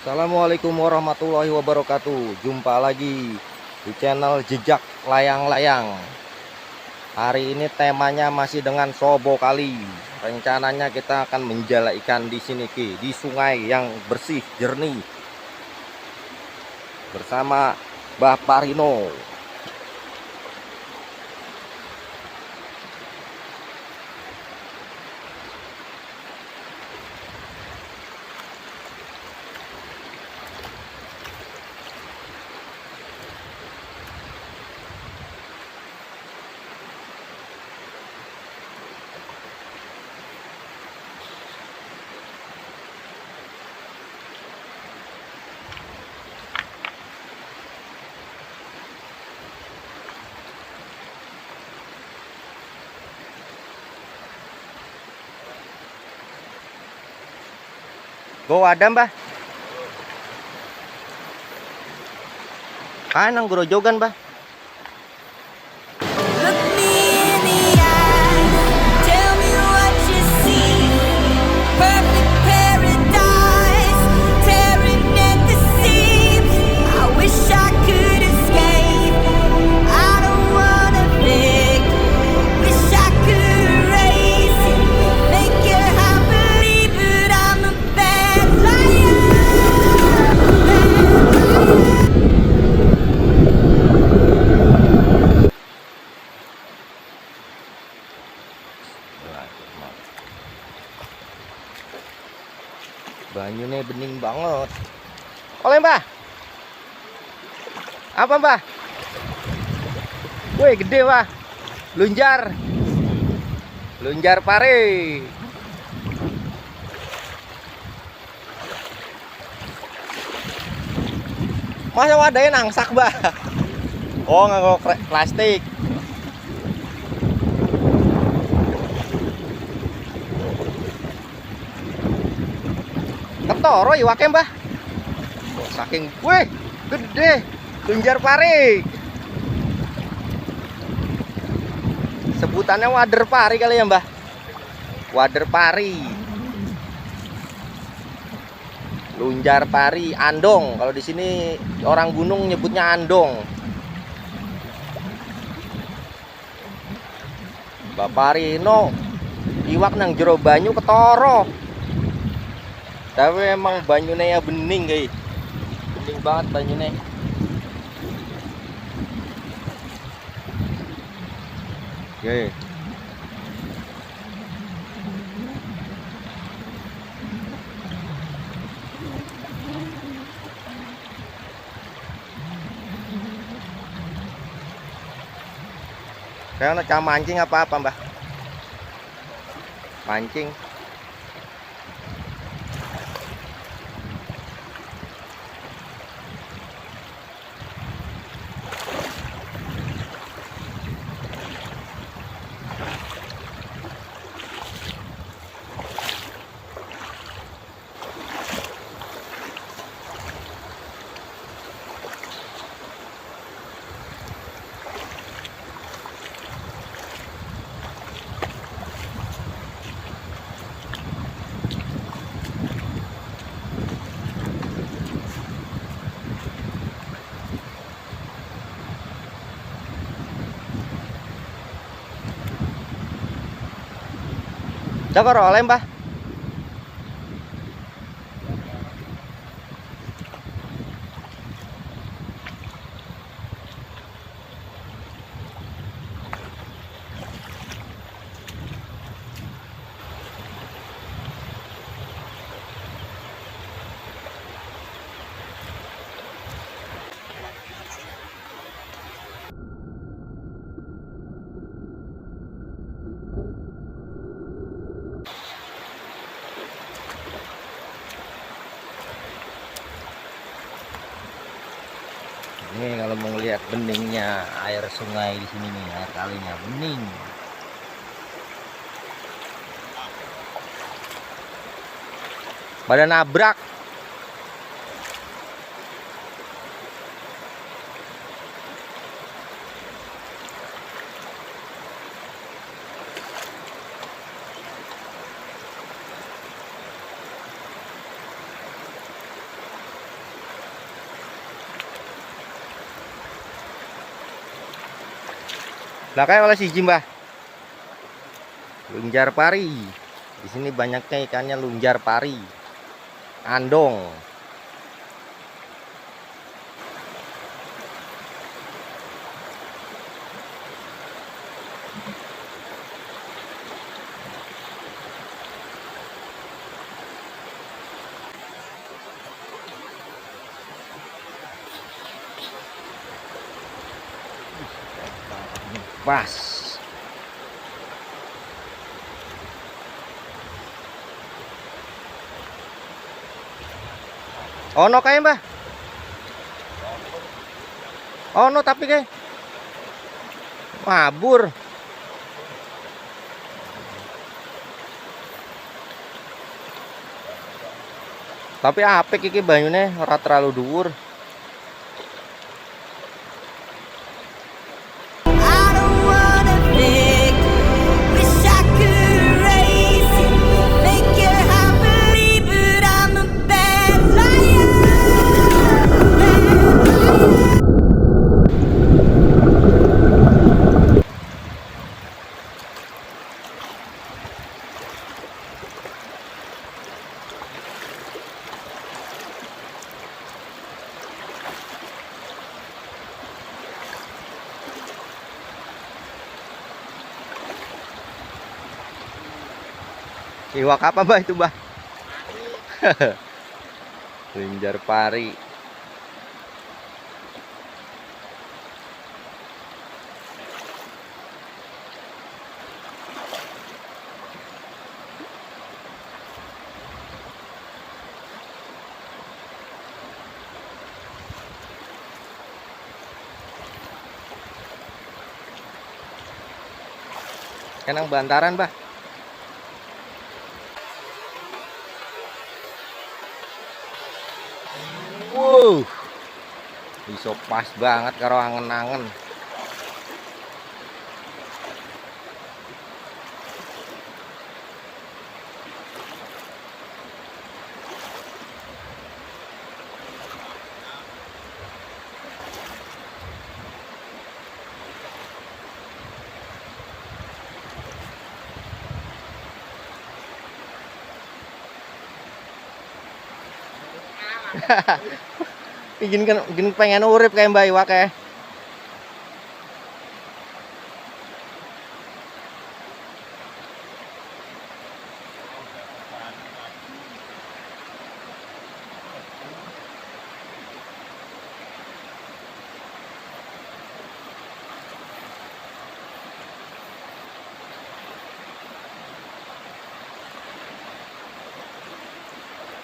Assalamualaikum warahmatullahi wabarakatuh. Jumpa lagi di channel Jejak Layang-Layang. Hari ini temanya masih dengan Sobo Kali. Rencananya kita akan menjala ikan di sini Ki, di sungai yang bersih jernih bersama Mbah Parino. Go ada Mbah. Kanang grojogan Mbah. Banyunya bening banget. Oleh Mbah. Apa Mbah? Wih gede Mbah. Lunjar. Lunjar pare. Masa wadahnya nangsak Mbah? Oh nganggo plastik. Ketoro iwake Mbah. Oh, saking wih gede lunjar pari. Sebutannya wader pari kali ya Mbah. Wader pari. Lunjar pari, andong. Kalau di sini orang gunung nyebutnya andong. Mbah Parino iwak nang jero banyu ketoro. Tapi emang banyunya ya bening guys. Bening banget banyunya. Oke. Kayak nak mancing apa-apa Mbah? Mancing. Coba oleh Mbah. Ini kalau mau lihat beningnya air sungai di sini nih, air kalinya bening. Pada nabrak. Lah kayak oleh si Jimbah. Lunjar pari. Di sini banyaknya ikannya lunjar pari. Andong. Pas. Oh no kayak Mbah. Oh no tapi kayak mabur. Tapi apik iki banyune ora terlalu dhuwur. Iwak apa Mbah itu Mbah? Lunjar pari. Kenang bantaran Mbah. Wow, iso pas banget karo angen-angen. Gini pengen urip kayak Mbak Iwak ya.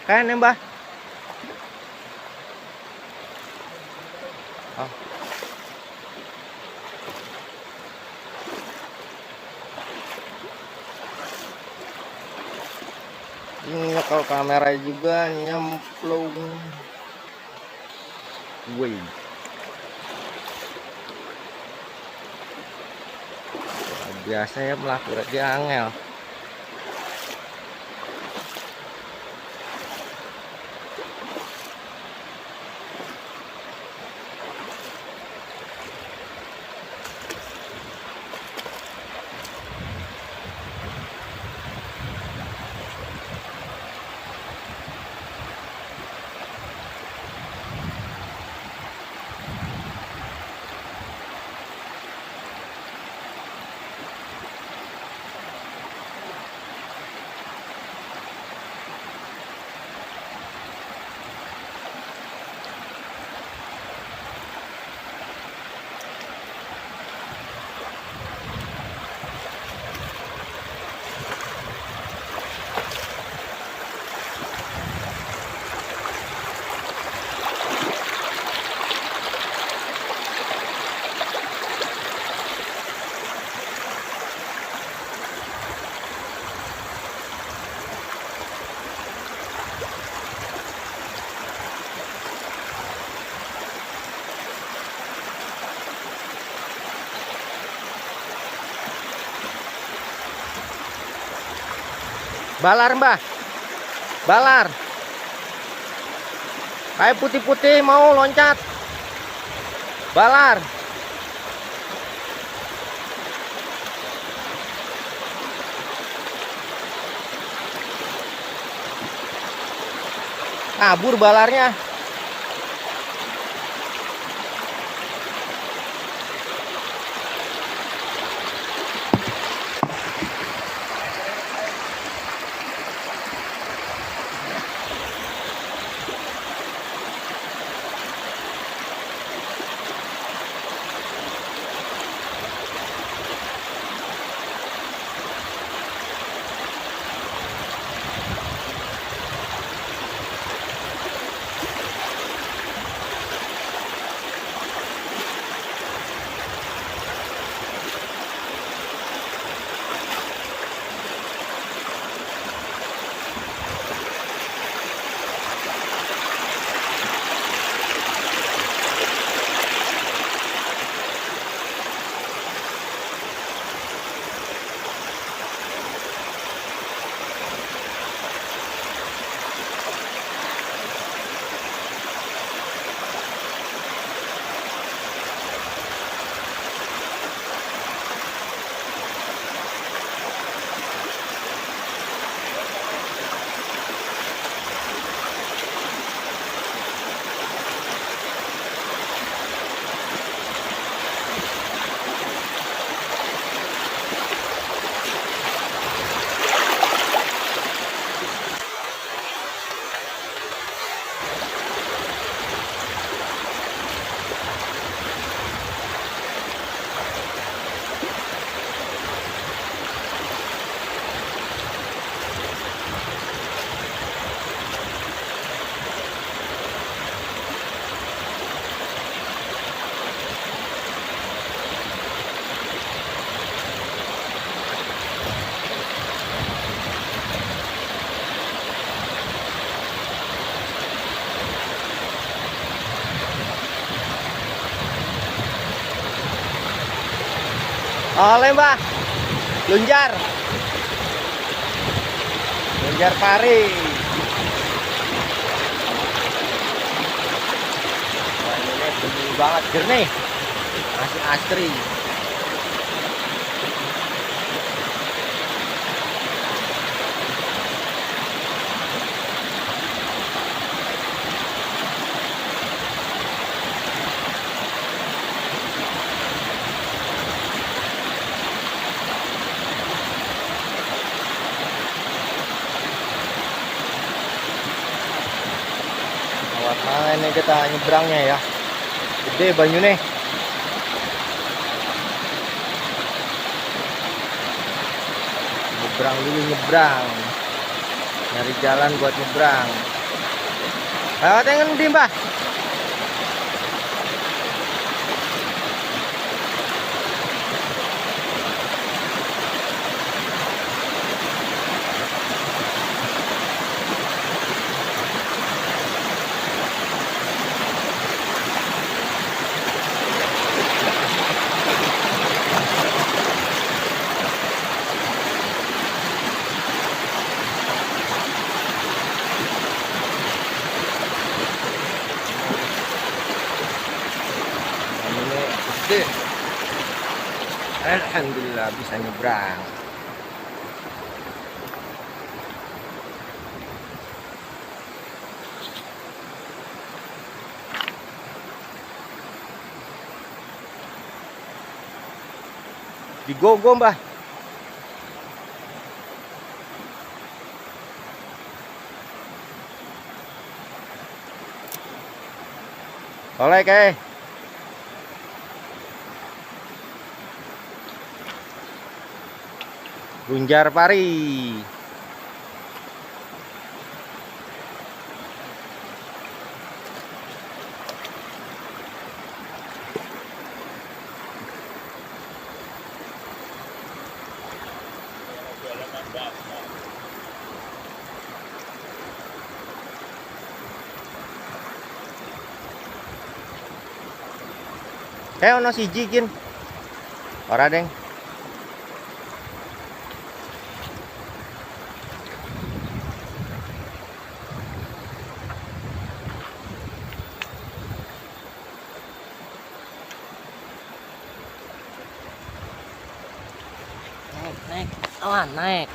Kan ya Mbah. Oh. Ini kalau kamera juga nyemplung. Wih. Biasa ya melakukan lagi angel. Balar Mbah. Balar. Kayak putih-putih mau loncat. Balar. Kabur balarnya. Oleh Mbah, lunjar pari. Wah, ini bening banget, jernih, masih asri. Nah, ini kita nyebrangnya ya, gede banyu nih. Nyebrang dulu, nyari jalan buat nyebrang. Lewat yang ngendi Mbah? Alhamdulillah bisa nyebrang. Digogo Mbah. Oleh ke. Lunjar pari. Ono siji kin. Ora, Deng. Naik. Awan, naik.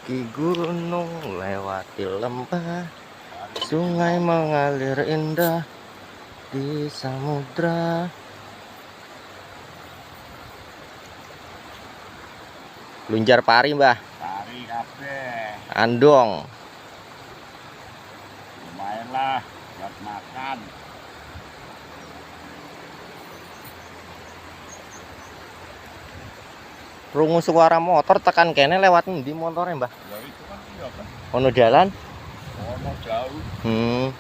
Mendaki gunung, lewati lembah, sungai mengalir indah di samudra. Lunjar pari, Mbah. Pari kabeh. Andong. Lumayan lah buat makan. Rungu suara motor tekan kene lewat ndi motornya, Mbah? Ya itu kan iya kan. Ono jalan? Ono jauh.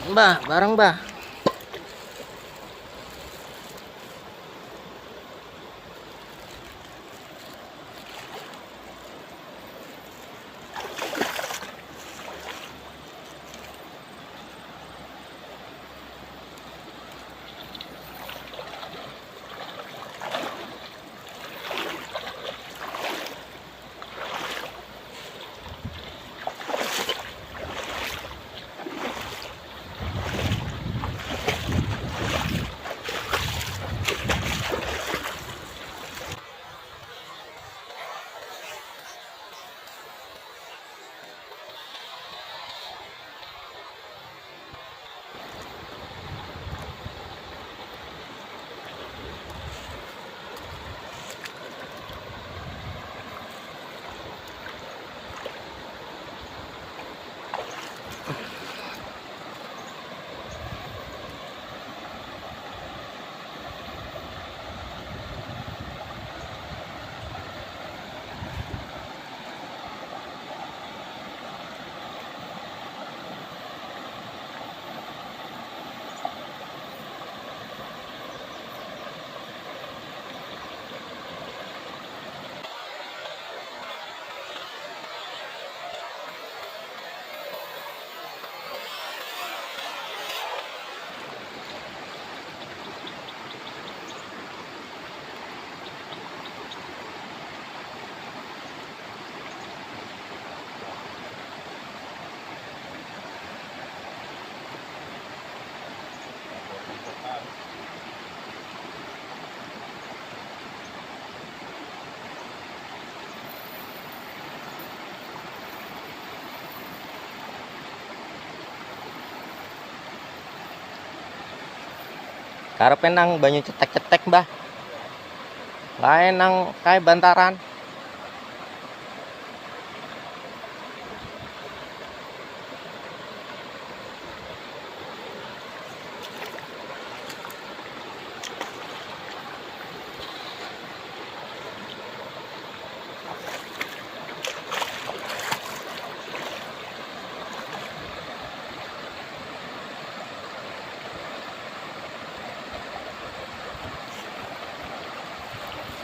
Mbah, bareng, Mbah. Karepe nang banyu cetek-cetek, Mbah. Lain nang kae bantaran.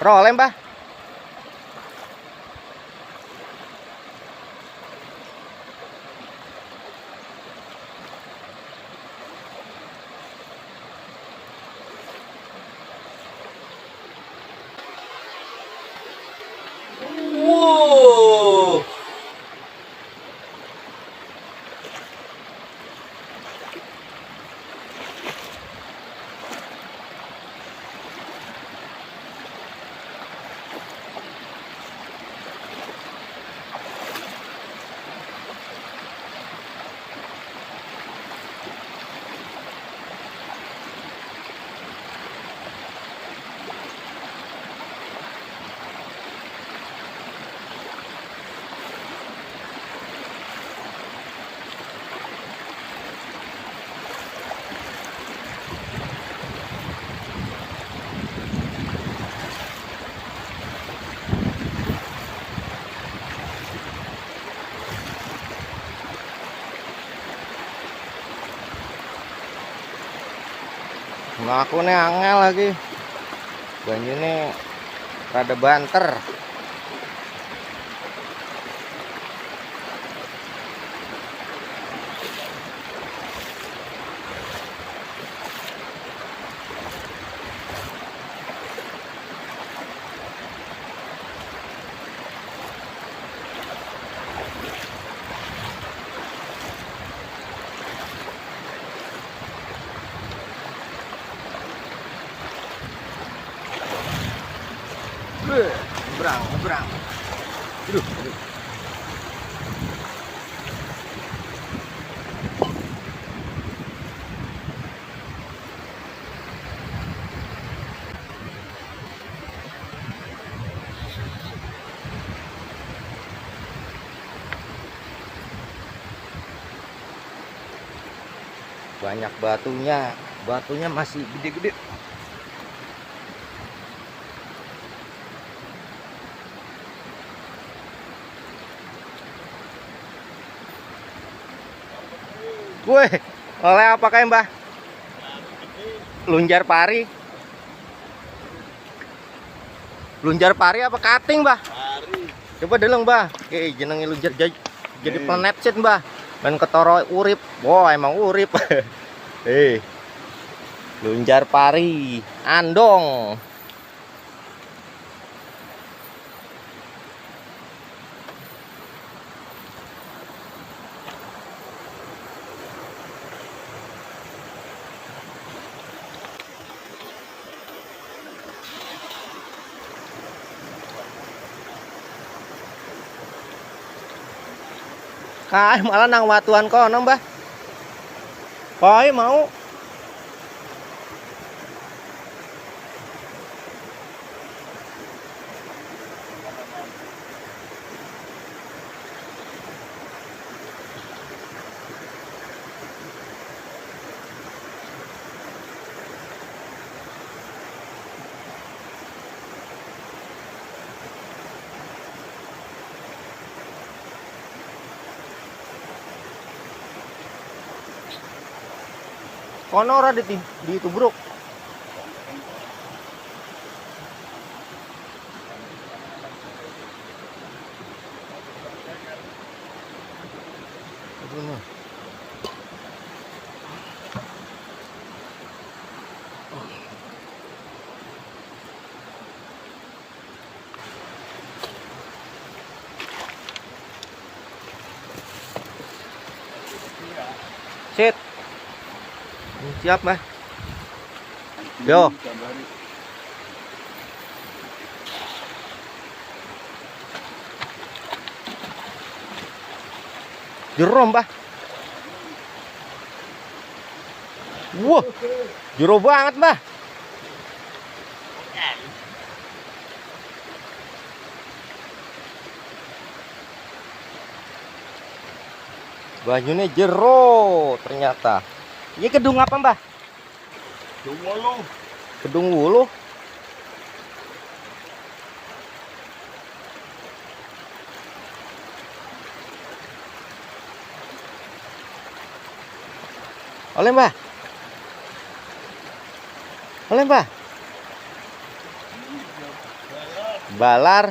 Roleh, Mbah. Wow. Ngakune angel lagi. Banyune rada banter. nyebrang. Aduh. Banyak batunya masih gede-gede. Woi, oleh apa kayak Mbah? Lunjar pari. Lunjar pari apa kating, Mbah? Pari. Coba deleng, Mbah. Oke, jenenge lunjar jadi planet set, Mbah. Men ketoro urip. Wah, emang urip. Lunjar pari, andong. Kai malah nang watuan kono, Mbah. Kai mau. Kono ora ditubruk. Sit. Siap, Mbah. Yo. Jero, Mbah. Wah, jero banget, Mbah. Banyune jero ternyata. Ini gedung apa, Mbah? Gedung Wulu. Oleh, Mbah. Oleh, Mbah. Balar.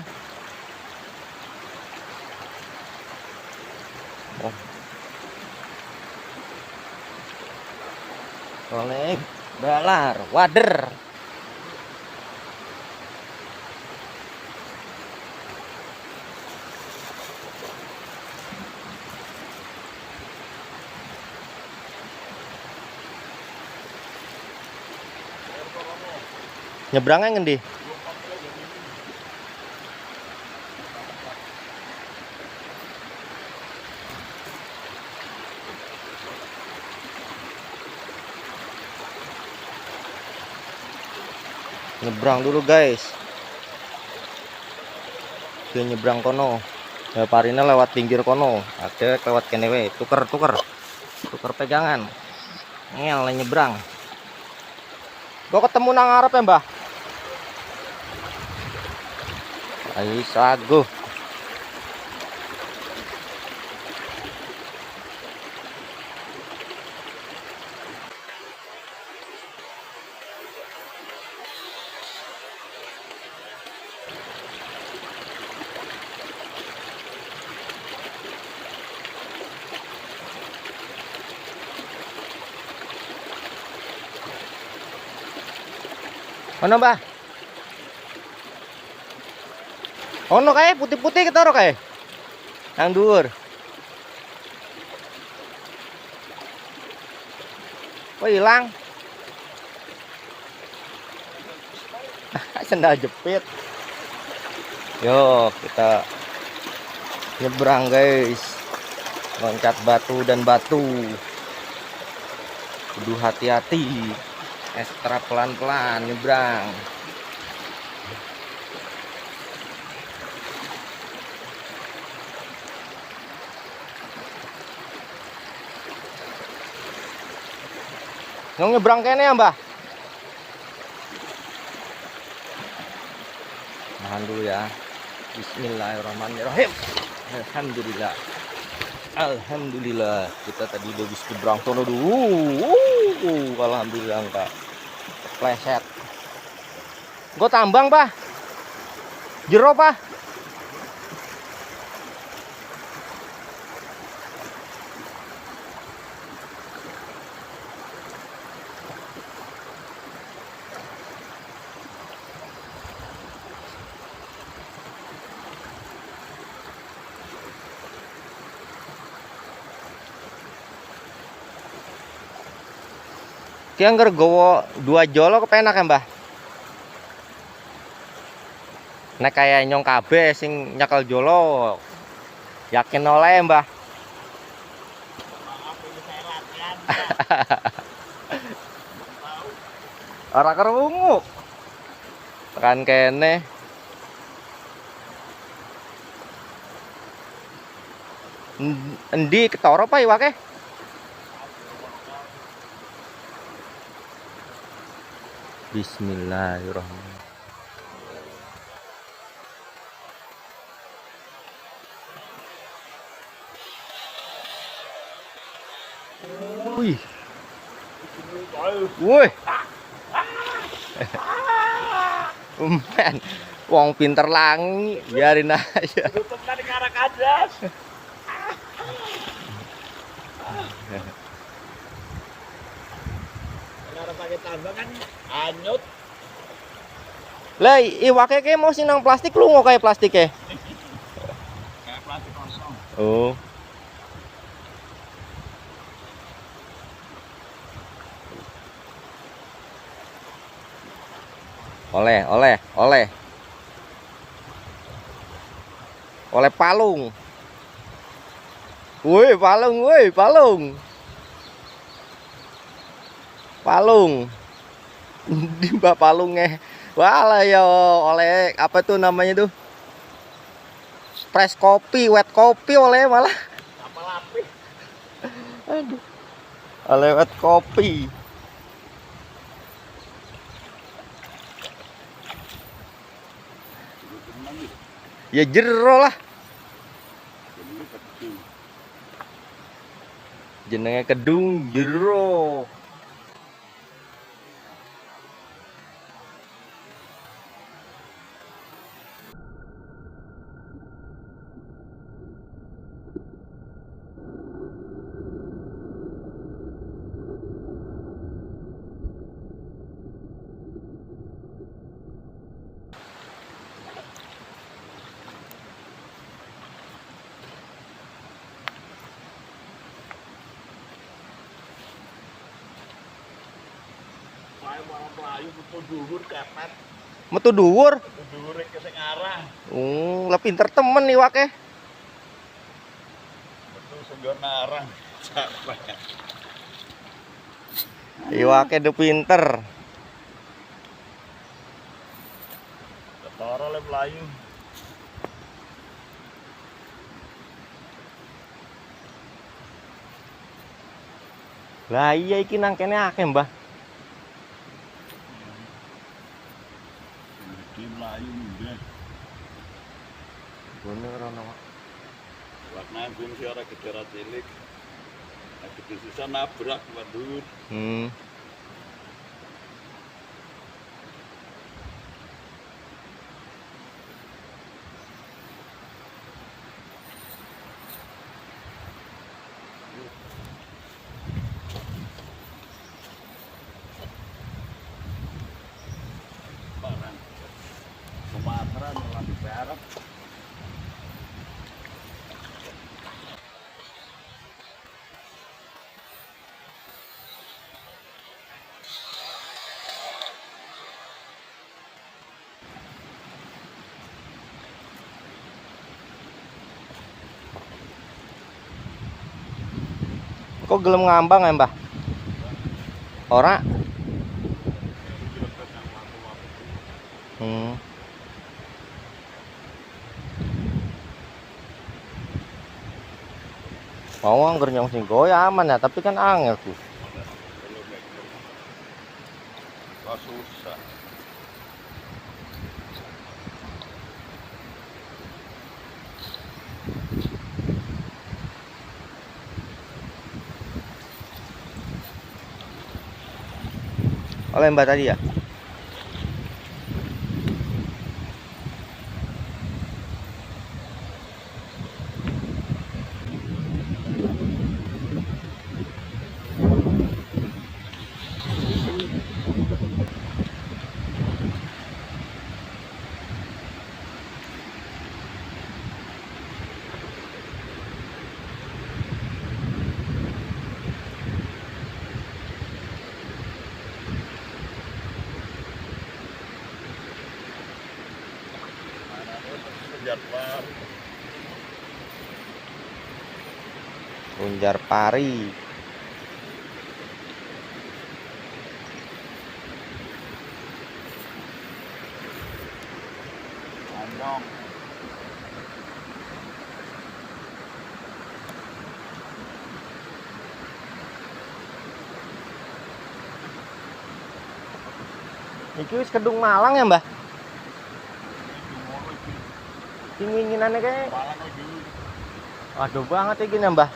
Oh. Oleh balar, wader. Nyebrangnya ngendi? Nyebrang dulu, guys. Dia nyebrang kono. Ya, parina lewat pinggir kono. Ada lewat kene we. Tuker pegangan. Ngel nyebrang. Gua ketemu nang arep ya, Mbah. Ayo sago. Ono, Mbah? Ono kae putih-putih ketara kae. Nang dhuwur. Kok hilang? Sendal jepit. Yo, kita nyebrang guys. Loncat batu dan batu. Kudu hati-hati. Ekstra pelan-pelan nyebrang. Yang nyebrang kene ya, Mbah? Tahan dulu ya. Bismillahirrahmanirrahim. Alhamdulillah. Alhamdulillah. Kita tadi udah bisa nyebrang sono dulu. Alhamdulillah enggak pleset. Gue tambang, Pak. Jero, Pak. Ki anggar gowo 2 jolo kepenak ya, Mbah? Nek kaya nyong kabeh sing nyekel jolo. Yakin oleh, Mbah. Maaf ini saya latihan. Ora kerungu. Tekan kene. Endi ketara apa iwake? Bismillahirrahmanirrahim. Wih. Wih. Men, wong pinter langi, biarin aja. Tutup dari karak adas. Kalau pakai tambang kan hanyut. Lah, iwake ke mau sinang plastik lu mau kayak plastik ya? Kayak plastik kosong. Oh. Oleh palung. Woi, palung. Palung. Di mbak palungnya. Walah ya oleh apa tuh namanya tuh? Press kopi, wet kopi oleh malah. Apa lapis? Aduh. Oleh wet kopi. Ya jero lah. Jenenge kedung jero. Saya mau melayu butuh dhuwur kepet. Metu dhuwur. Dhuwur ke sing arah. Lah pinter temen nih wake. Betul senggon arah. Capek. Iwake udah pinter. Ketara le melayu. Lah iya iki nang kene akeh, Mbah. Di melayu mundur. Bener ana. Warna pun si ora gede ora cilik. Nek gede sisa nabrak mundur. Barang. Sumatera nyelam di barat. Kok gelem ngambang ya, Mbah? Ora. Hmm. Mau anggar nyong sing goya aman ya, tapi kan angel tuh. Wah, susah. Oleh Mbak tadi ya. Punjar Pari. Andong. Iki wis Kedung Malang ya, Mbah? Dinginginannya kayak Malang lagi. aduh banget ya gini, Mbah.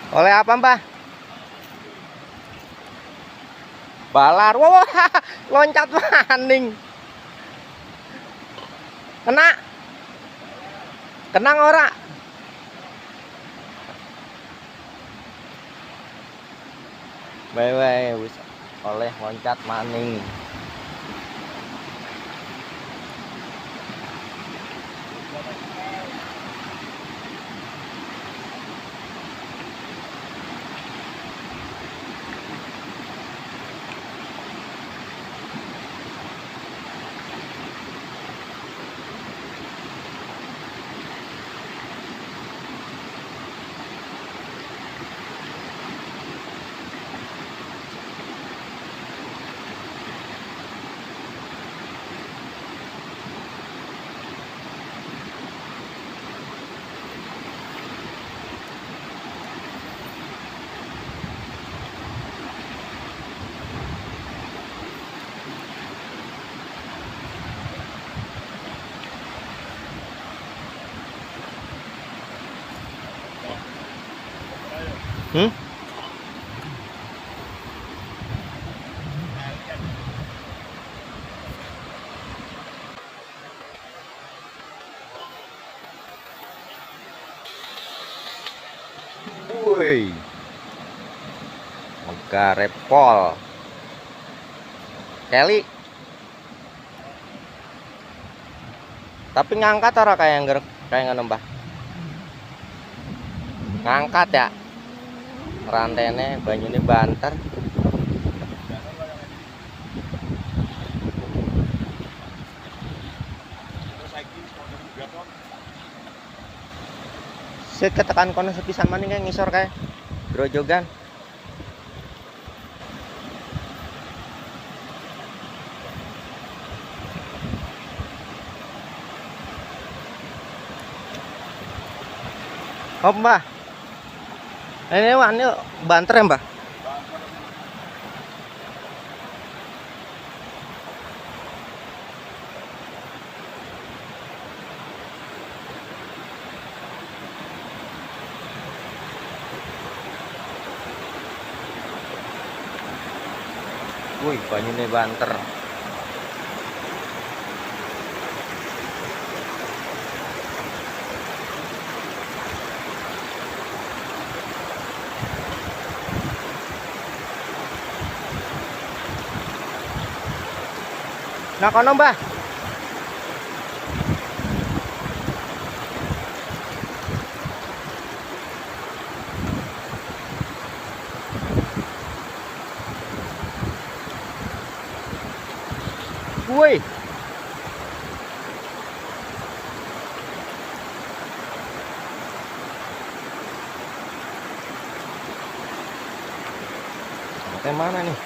Oleh apa, Mbah? Balar. Wow, loncat maning. Kena. Kenang ora? Wewe wis oleh loncat maning. Hmm? Woi, Megarepol Kelly. Tapi ngangkat ora kayak ngono, Mbah? Ngangkat ya. Rantene banyune banter. Sik ketekan kono sepisan maning kae ngisor kae. Grojogan. Hop, Mbah. Ini wani banter ya, Mbah? Wih, banyune banter. Nah, kono, Mbah. Wih. Sampai mana nih?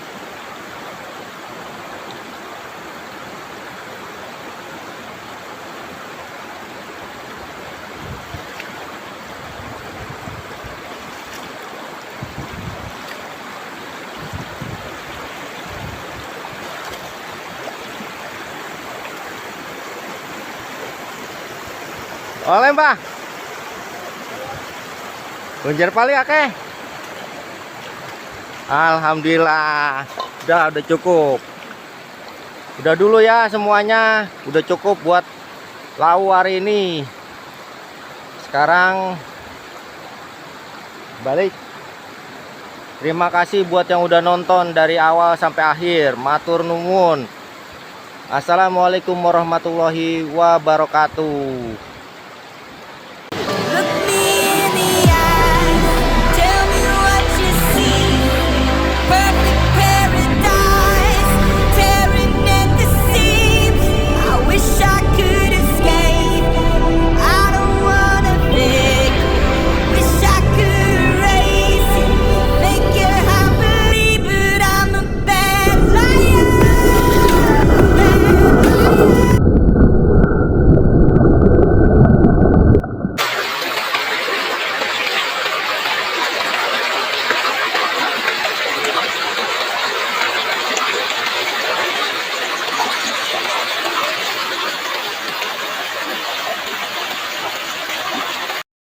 Oleh, Mbah. Banjir pali akeh. Alhamdulillah. Udah cukup. Udah dulu ya semuanya. Udah cukup buat lau hari ini. Sekarang balik. Terima kasih buat yang udah nonton dari awal sampai akhir. Matur nuwun. Assalamualaikum warahmatullahi wabarakatuh.